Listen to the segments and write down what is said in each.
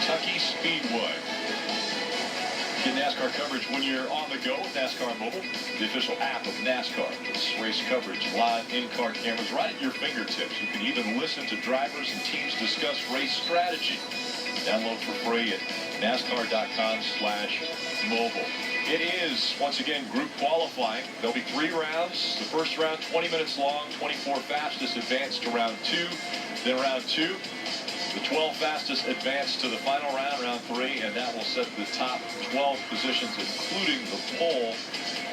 Kentucky Speedway. Get NASCAR coverage when you're on the go with NASCAR Mobile, the official app of NASCAR. It's race coverage, live in-car cameras right at your fingertips. You can even listen to drivers and teams discuss race strategy. Download for free at NASCAR.com/mobile. It is, once again, group qualifying. There'll be 3 rounds. The first round, 20 minutes long, 24 fastest advance to round 2. Then round 2, the 12 fastest advance to the final round, round 3, and that will set the top 12 positions, including the pole.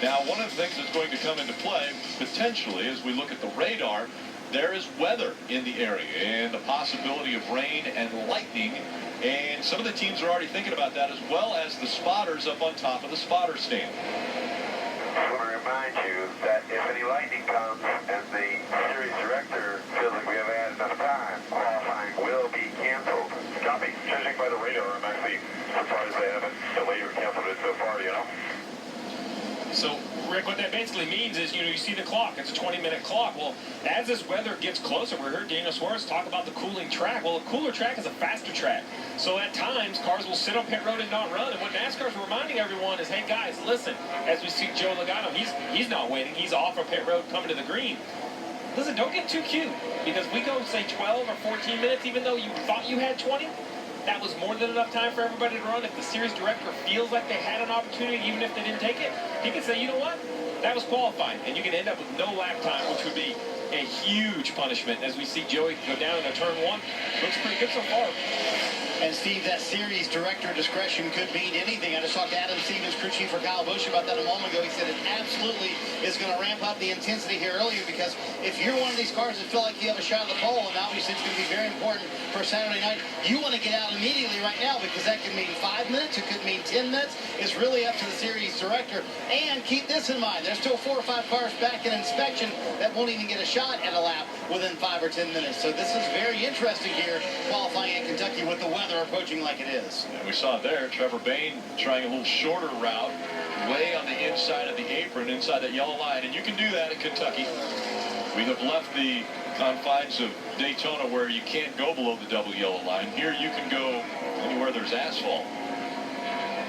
Now, one of the things that's going to come into play, potentially, as we look at the radar, there is weather in the area and the possibility of rain and lightning. And some of the teams are already thinking about that, as well as the spotters up on top of the spotter stand. I want to remind you that if any lightning comes and the series director feels like we haven't had enough time, qualifying will be canceled. Copy. Judging by the radar, I'm actually surprised they haven't delayed or canceled it so far, you know? So, Rick, what that basically means is, you see the clock. It's a 20-minute clock. Well, as this weather gets closer, we heard Daniel Suarez talk about the cooling track. Well, a cooler track is a faster track. So at times, cars will sit on pit road and not run. And what NASCAR's reminding everyone is, hey, guys, listen, as we see Joe Logano, he's not waiting. He's off of pit road coming to the green. Listen, don't get too cute, because we go, say, 12 or 14 minutes, even though you thought you had 20. That was more than enough time for everybody to run. If the series director feels like they had an opportunity, even if they didn't take it, he can say, you know what? That was qualifying, and you can end up with no lap time, which would be a huge punishment. As we see Joey go down into turn 1, looks pretty good so far. And Steve, that series director discretion could mean anything. I just talked to Adam Stevens, crew chief for Kyle Busch, about that a moment ago. He said it absolutely is going to ramp up the intensity here earlier, because if you're one of these cars that feel like you have a shot at the pole, and obviously it's going to be very important for Saturday night, you want to get out immediately right now, because that could mean 5 minutes, it could mean 10 minutes. It's really up to the series director. And keep this in mind, there's still 4 or 5 cars back in inspection that won't even get a shot at a lap within 5 or 10 minutes. So this is very interesting here, qualifying in Kentucky with the weather approaching like it is. And we saw there Trevor Bayne trying a little shorter route, way on the inside of the apron, inside that yellow line. And you can do that in Kentucky. We have left the confines of Daytona where you can't go below the double yellow line. Here you can go anywhere there's asphalt.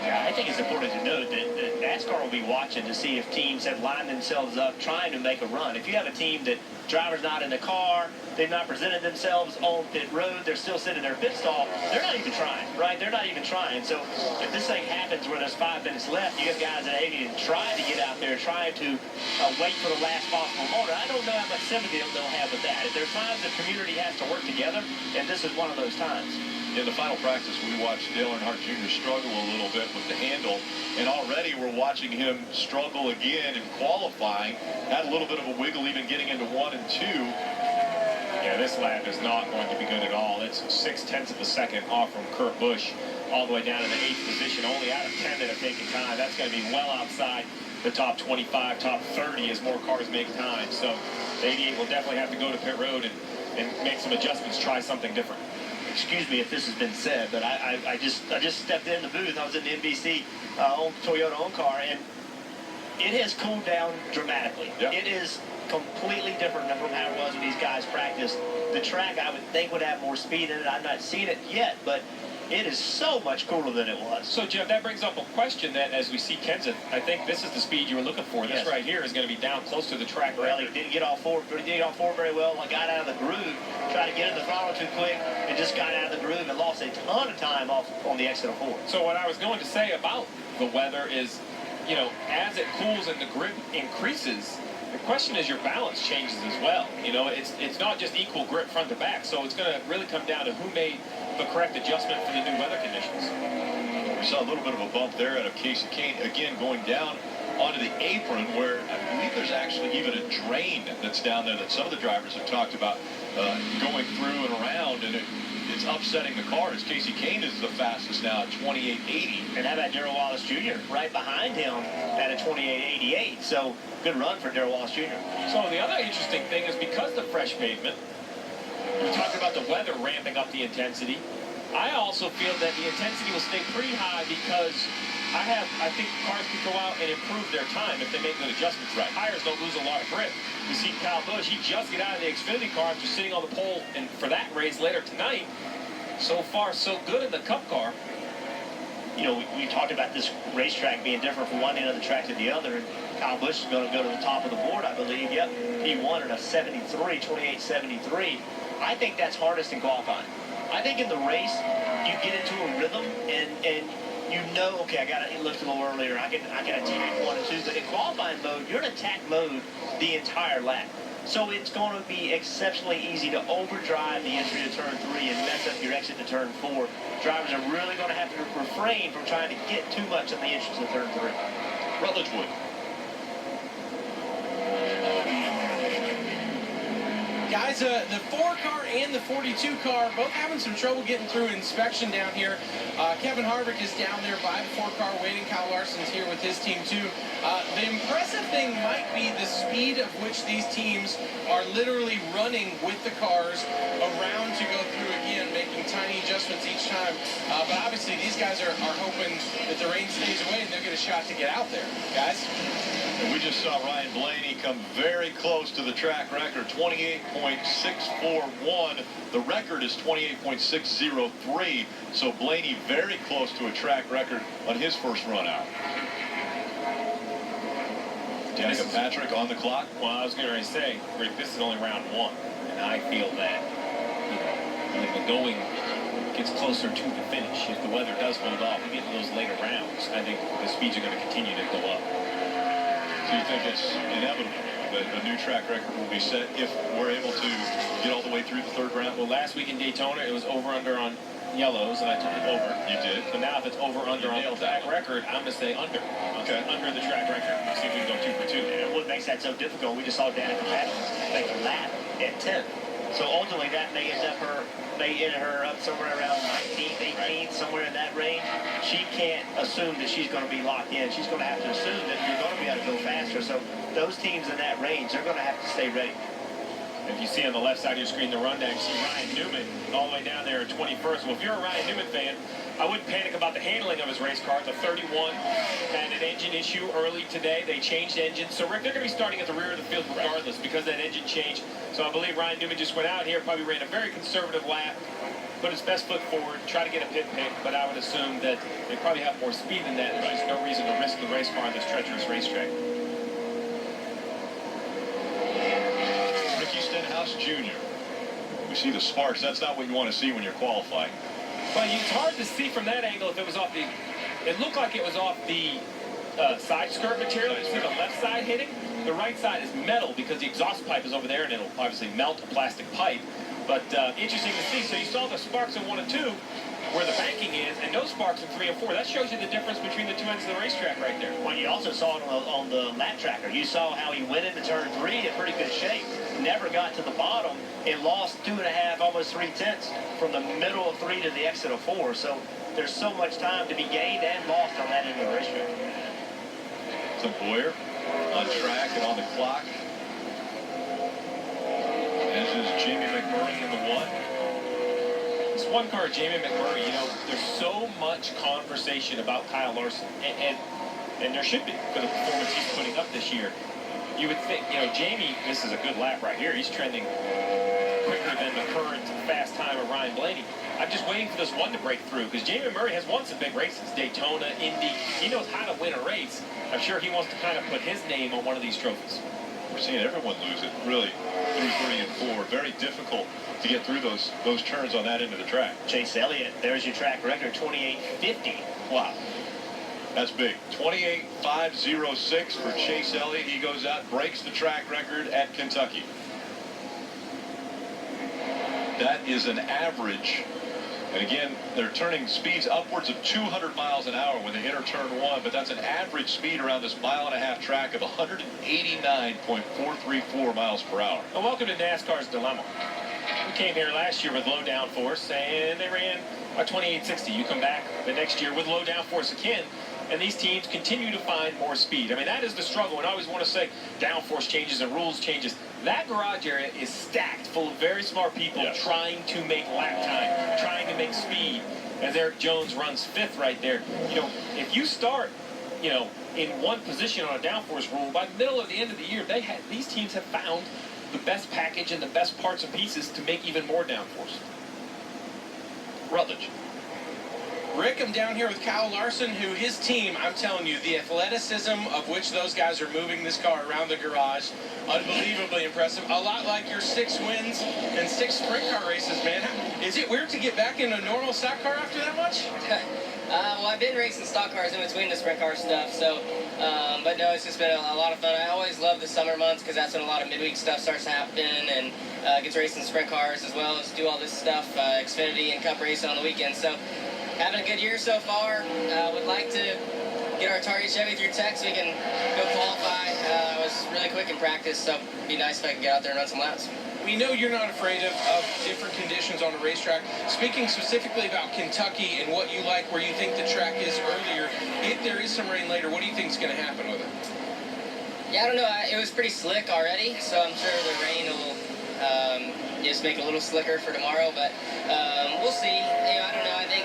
Yeah, I think it's important to note that NASCAR will be watching to see if teams have lined themselves up trying to make a run. If you have a team that driver's not in the car, they've not presented themselves on pit road, they're still sitting in their pit stall, they're not even trying, right? They're not even trying. So if this thing happens where there's 5 minutes left, you have guys that ain't even trying to get out there, trying to wait for the last possible moment. I don't know how much sympathy they'll have with that. If there's times the community has to work together, and this is one of those times. In the final practice, we watched Dale Earnhardt Jr. struggle a little bit with the handle, and already we're watching him struggle again in qualifying. Had a little bit of a wiggle even getting into 1 and 2. Yeah, this lap is not going to be good at all. It's 0.6 of a second off from Kurt Busch, all the way down to the 8th position, only out of 10 that have taken time. That's going to be well outside the top 25, top 30 as more cars make time. So the 88 will definitely have to go to pit road and make some adjustments, try something different. Excuse me if this has been said, but I just stepped in the booth. I was in the NBC Toyota own car, and it has cooled down dramatically. Yep. It is completely different from how it was when these guys practiced. The track, I would think, would have more speed in it. I've not seen it yet, but it is so much cooler than it was. So, Jeff, that brings up a question that, as we see Kenseth, I think this is the speed you were looking for. This right here is going to be down close to the track. Well, he didn't get off forward, but he did get off forward very well. Got out of the groove, tried to get in the throttle too quick, and just got out of the groove and lost a ton of time off on the exit of 4. So what I was going to say about the weather is, as it cools and the grip increases, the question is your balance changes as well. It's not just equal grip front to back, so it's going to really come down to who made the correct adjustment for the new weather conditions. We saw a little bit of a bump there out of Casey Kane, again going down onto the apron, where I believe there's actually even a drain that's down there that some of the drivers have talked about going through and around, and it's upsetting the car, as Casey Kane is the fastest now at 28.80. And how about Darrell Wallace Jr. right behind him at a 28.88? So good run for Darrell Wallace Jr. So the other interesting thing is, because the fresh pavement, we talked about the weather ramping up the intensity. I also feel that the intensity will stay pretty high, because I think cars can go out and improve their time if they make good adjustments. Right. Tires don't lose a lot of grip. You see Kyle Busch, he just got out of the Xfinity car after sitting on the pole and for that race later tonight. So far, so good in the Cup car. You know, we talked about this racetrack being different from one end of the track to the other, and Kyle Busch is going to go to the top of the board, I believe. Yep, he won in a 28-73. I think that's hardest in qualifying. I think in the race, you get into a rhythm, and you know, okay, I got to lift a little earlier. I can attack 1 and 2. But in qualifying mode, you're in attack mode the entire lap. So it's going to be exceptionally easy to overdrive the entry to turn 3 and mess up your exit to turn 4. Drivers are really going to have to refrain from trying to get too much on the entry to turn 3. Rutledge Wood. Guys, the 4 car and the 42 car both having some trouble getting through inspection down here. Kevin Harvick is down there by the 4 car waiting. Kyle Larson's here with his team too. The impressive thing might be the speed of which these teams are literally running with the cars around to go through again, making tiny adjustments each time. But obviously these guys are hoping that the rain stays away and they'll get a shot to get out there. Guys? And we just saw Ryan Blaney come very close to the track record, 28.641. The record is 28.603. So Blaney very close to a track record on his first run out. Danica Patrick on the clock. Well, I was going to say, Rick, this is only round 1, and I feel that, when the going gets closer to the finish, if the weather does hold off, we get to those later rounds, I think the speeds are going to continue to go up. So you think it's inevitable that a new track record will be set if we're able to get all the way through the 3rd round? Well, last week in Daytona, it was over-under on yellows, and I took it over. You did. But now if it's over-under on the track record, I'm going to say under. Okay. Under the track record. See if we can go 2 for 2. And what makes that so difficult, we just saw Danica Patrick make a lap at 10. So ultimately, that may end her up somewhere around 19th, 18th, somewhere in that range. She can't assume that she's going to be locked in. She's going to have to assume that you're going to be able to go faster. So those teams in that range, they're going to have to stay ready. If you see on the left side of your screen the rundown, you see Ryan Newman all the way down there at 21st. Well, if you're a Ryan Newman fan, I wouldn't panic about the handling of his race car. The 31 had an engine issue early today. They changed engines. So, Rick, they're going to be starting at the rear of the field regardless because that engine changed. So I believe Ryan Newman just went out here, probably ran a very conservative lap, put his best foot forward, try to get a pit pick, but I would assume that they probably have more speed than that. There's no reason to risk the race car on this treacherous racetrack. Stenhouse Jr. We see the sparks. That's not what you want to see when you're qualifying. But it's hard to see from that angle if it was off the... It looked like it was off the side skirt material. You see the left side hitting. The right side is metal because the exhaust pipe is over there, and it'll obviously melt a plastic pipe. But interesting to see. So you saw the sparks in 1 and 2 where the banking is, and no sparks in 3 and 4. That shows you the difference between the 2 ends of the racetrack right there. Well, you also saw it on the lap tracker. You saw how he went into turn 3 in pretty good shape, never got to the bottom, and lost 2.5, almost 3/10 from the middle of 3 to the exit of 4. So there's so much time to be gained and lost on that end of the racetrack. So Boyer on track and on the clock. As is Jamie McMurray in the 1. This 1 car, Jamie McMurray, there's so much conversation about Kyle Larson, and there should be for the performance he's putting up this year. You would think, Jamie, this is a good lap right here. He's trending quicker than the current fast time of Ryan Blaney. I'm just waiting for this 1 to break through because Jamie McMurray has won some big races, Daytona, Indy. He knows how to win a race. I'm sure he wants to kind of put his name on one of these trophies. We're seeing everyone lose it, really, through 3 and 4. Very difficult to get through those turns on that end of the track. Chase Elliott, there's your track record, 28.50. Wow. That's big. 28.506 for Chase Elliott. He goes out, breaks the track record at Kentucky. That is an average. And again, they're turning speeds upwards of 200 miles an hour when they enter turn 1, but that's an average speed around this 1.5-mile track of 189.434 miles per hour. Well, welcome to NASCAR's dilemma. We came here last year with low downforce, and they ran a 28.60. You come back the next year with low downforce again, and these teams continue to find more speed. I mean, that is the struggle, and I always want to say downforce changes and rules changes. That garage area is stacked full of very smart people trying to make lap time, trying to make speed, as Eric Jones runs 5th right there. If you start, in one position on a downforce rule, by the middle of the end of the year, these teams have found the best package and the best parts and pieces to make even more downforce. Rutledge. Rick, I'm down here with Kyle Larson, who his team, I'm telling you, the athleticism of which those guys are moving this car around the garage, unbelievably impressive. A lot like your 6 wins and 6 sprint car races, man. Is it weird to get back in a normal stock car after that much? Well, I've been racing stock cars in between the sprint car stuff, so, but no, it's just been a lot of fun. I always love the summer months because that's when a lot of midweek stuff starts happening, and get to race in sprint cars as well as do all this stuff, Xfinity and Cup racing on the weekends. So, having a good year so far. Would like to get our Target Chevy through Tech so we can go qualify. I was really quick in practice, so it'd be nice if I could get out there and run some laps. We know you're not afraid of different conditions on a racetrack. Speaking specifically about Kentucky and what you like, where you think the track is earlier, if there is some rain later, what do you think is going to happen with it? Yeah, I don't know. It was pretty slick already, so I'm sure the rain will just make it a little slicker for tomorrow, but we'll see. I don't know. I think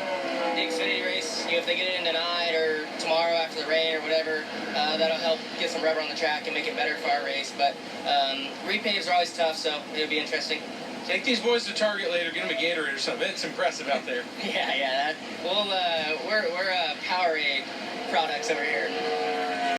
the Xfinity race, if they get it in tonight or tomorrow after the rain or whatever, that'll help get some rubber on the track and make it better for our race. But repaves are always tough, so it'll be interesting. Take these boys to Target later, get them a Gatorade or something. It's impressive out there. Yeah. We're Powerade products over here.